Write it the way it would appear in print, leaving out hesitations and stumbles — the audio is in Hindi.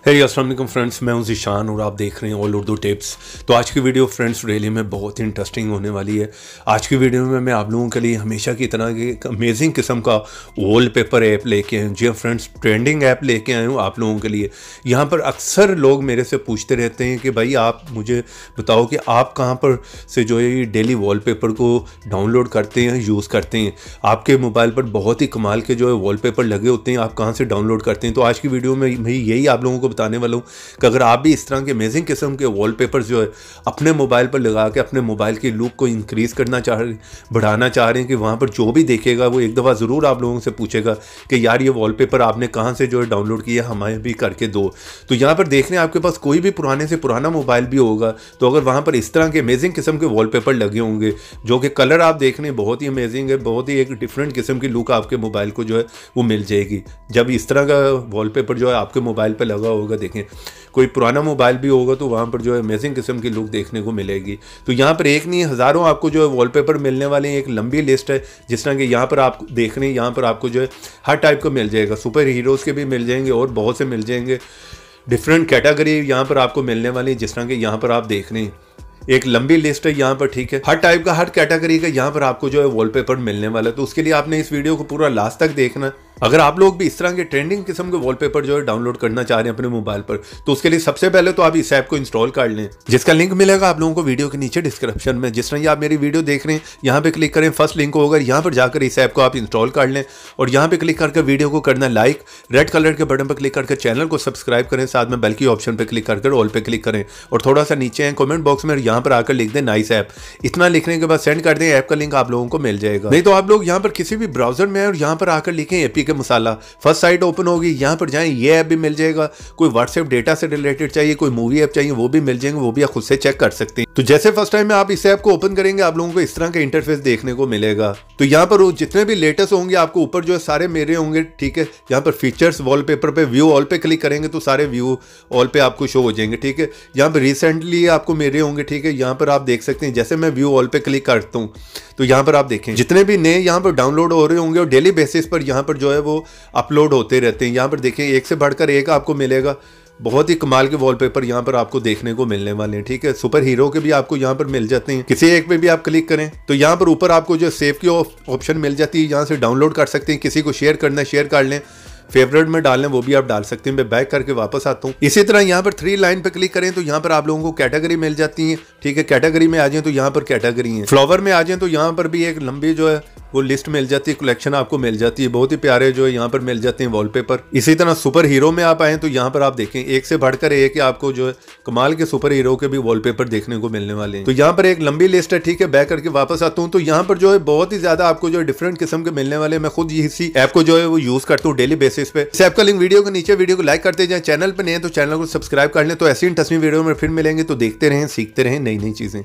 अस्सलाम वालेकुम फ्रेंड्स, मैं हूं ज़ीशान और आप देख रहे हैं ऑल उर्दू टिप्स। तो आज की वीडियो फ्रेंड्स रियली में बहुत ही इंटरेस्टिंग होने वाली है। आज की वीडियो में मैं आप लोगों के लिए हमेशा की तरह की एक अमेजिंग किस्म का वॉलपेपर ऐप लेके आया हूँ। जी फ्रेंड्स, ट्रेंडिंग ऐप लेके आया हूँ आप लोगों के लिए। यहाँ पर अक्सर लोग मेरे से पूछते रहते हैं कि भाई आप मुझे बताओ कि आप कहाँ पर से जो है डेली वॉलपेपर को डाउनलोड करते हैं, यूज़ करते हैं। आपके मोबाइल पर बहुत ही कमाल के जो है वॉलपेपर लगे होते हैं, आप कहाँ से डाउनलोड करते हैं। तो आज की वीडियो में मैं यही आप लोगों को बताने वाला हूँ कि अगर आप भी इस तरह के अमेजिंग किस्म के वॉलपेपर्स जो है अपने मोबाइल पर लगा के अपने मोबाइल की लुक को इंक्रीज़ करना चाह रहे हैं, बढ़ाना चाह रहे हैं, कि वहाँ पर जो भी देखेगा वो एक दफ़ा ज़रूर आप लोगों से पूछेगा कि यार ये वॉलपेपर आपने कहाँ से जो है डाउनलोड किया, हमें भी करके दो। तो यहाँ पर देख रहे हैं आपके पास कोई भी पुराने से पुराना मोबाइल भी होगा, तो अगर वहाँ पर इस तरह के अमेजिंग किस्म के वॉलपेपर लगे होंगे जो कि कलर आप देख रहे हैं बहुत ही अमेजिंग है, बहुत ही एक डिफरेंट किस्म की लुक आपके मोबाइल को जो है वो मिल जाएगी जब इस तरह का वॉलपेपर जो है आपके मोबाइल पर लगा होगा। देखें कोई पुराना मोबाइल भी होगा तो वहाँ पर जो है अमेजिंग किस्म की लुक देखने को मिलेगी। तो यहाँ पर एक नहीं हज़ारों आपको जो है वॉलपेपर मिलने वाले हैं, एक लंबी लिस्ट है। जिस तरह कि यहाँ पर आप देख रहे हैं, यहाँ पर आपको जो है हर टाइप का मिल जाएगा, सुपर हीरोज़ के भी मिल जाएंगे और बहुत से मिल जाएंगे। डिफरेंट कैटेगरी यहाँ पर आपको मिलने वाली है। जिस तरह कि यहाँ पर आप देख रहे हैं एक लंबी लिस्ट है यहाँ पर, ठीक है, हर टाइप का हर कैटेगरी का यहाँ पर आपको जो है वॉलपेपर मिलने वाला है। तो उसके लिए आपने इस वीडियो को पूरा लास्ट तक देखना। अगर आप लोग भी इस तरह के ट्रेंडिंग किस्म के वॉलपेपर जो है डाउनलोड करना चाह रहे हैं अपने मोबाइल पर, तो उसके लिए सबसे पहले तो आप इस ऐप को इंस्टॉल कर लें, जिसका लिंक मिलेगा आप लोगों को वीडियो के नीचे डिस्क्रिप्शन में। जिस तरह आप मेरी वीडियो देख रहे हैं यहाँ पे क्लिक करें, फर्स्ट लिंक होगा, यहाँ पर जाकर इस ऐप को आप इंस्टॉल कर लें और यहाँ पे क्लिक करके वीडियो को करना लाइक, रेड कलर के बटन पर क्लिक करके चैनल को सब्सक्राइब करें, साथ में बेल की ऑप्शन पर क्लिक करके ऑल पे क्लिक करें और थोड़ा सा नीचे कमेंट बॉक्स में यहाँ पर आकर लिख दें नाइस ऐप। इतना लिखने के बाद सेंड कर दें, ऐप का लिंक आप लोगों को मिल जाएगा। नहीं तो आप लोग यहाँ पर किसी भी ब्राउजर में और यहाँ पर आकर लिखें एपी के मसाला, फर्स्ट साइट ओपन होगी, यहाँ पर जाएं, ये ऐप भी मिल जाएगा। कोई व्हाट्सएप डेटा से रिलेटेड चाहिए, कोई मूवी ऐप चाहिए, वो भी मिल जाएंगे, वो भी आप खुद से चेक कर सकते हैं। तो जैसे फर्स्ट टाइम में आप इस ऐप को ओपन करेंगे आप लोगों को इस तरह का इंटरफेस देखने को मिलेगा। तो यहाँ पर जितने भी लेटेस्ट होंगे आपको ऊपर जो है सारे मेरे होंगे, ठीक है। यहाँ पर फीचर्स वॉलपेपर पे व्यू ऑल पे क्लिक करेंगे तो सारे व्यू ऑल पे आपको शो हो जाएंगे, ठीक है। यहाँ पर रिसेंटली आपको मेरे होंगे, ठीक है। यहाँ पर आप देख सकते हैं जैसे मैं व्यू ऑल पे क्लिक करता हूँ तो यहाँ पर आप देखें जितने भी नए यहाँ पर डाउनलोड हो रहे होंगे और डेली बेसिस पर यहाँ पर जो है वो अपलोड होते रहते हैं। यहाँ पर देखें एक से बढ़कर एक आपको मिलेगा। बहुत ही कमाल के वॉलपेपर यहाँ पर आपको देखने को मिलने वाले हैं, ठीक है। सुपर हीरो के भी आपको यहाँ पर मिल जाते हैं। किसी एक पे भी आप क्लिक करें तो यहाँ पर ऊपर आपको जो सेव की ऑप्शन मिल जाती है, यहाँ से डाउनलोड कर सकते हैं। किसी को शेयर करना है शेयर कर लें, फेवरेट में डालने वो भी आप डाल सकते हैं। मैं बैक करके वापस आता हूँ। इसी तरह यहाँ पर 3 लाइन पे क्लिक करें तो यहाँ पर आप लोगों को कैटेगरी मिल जाती है, ठीक है। कैटेगरी में आ जाए तो यहाँ पर कैटेगरी है। फ्लावर में आ जाए तो यहाँ पर भी एक लंबी जो है वो लिस्ट मिल जाती है, कलेक्शन आपको मिल जाती है। बहुत ही प्यारे जो है यहाँ पर मिल जाते हैं वॉलपेपर। इसी तरह सुपर हीरो में आप आए तो यहाँ पर आप देखें एक से बढ़कर एक आपको जो है कमाल के सुपर हीरो के भी वॉलपेपर देखने को मिलने वाले हैं। तो यहाँ पर एक लंबी लिस्ट है, ठीक है। बैक करके वापस आता हूँ तो यहाँ पर जो है बहुत ही ज्यादा आपको जो है डिफरेंट किस्म के मिलने वाले। मैं खुद इसी ऐप को जो है वो यूज करता हूँ डेली बेसिस पे। इस ऐप का लिंक वीडियो के नीचे, वीडियो को लाइक करते जाए, चैनल पर नहीं है तो चैनल को सब्सक्राइब कर लें। तो ऐसी इंटरेस्टिंग वीडियो में फिर मिलेंगे, तो देखते रहें, सीखते रहें नई नई चीजें।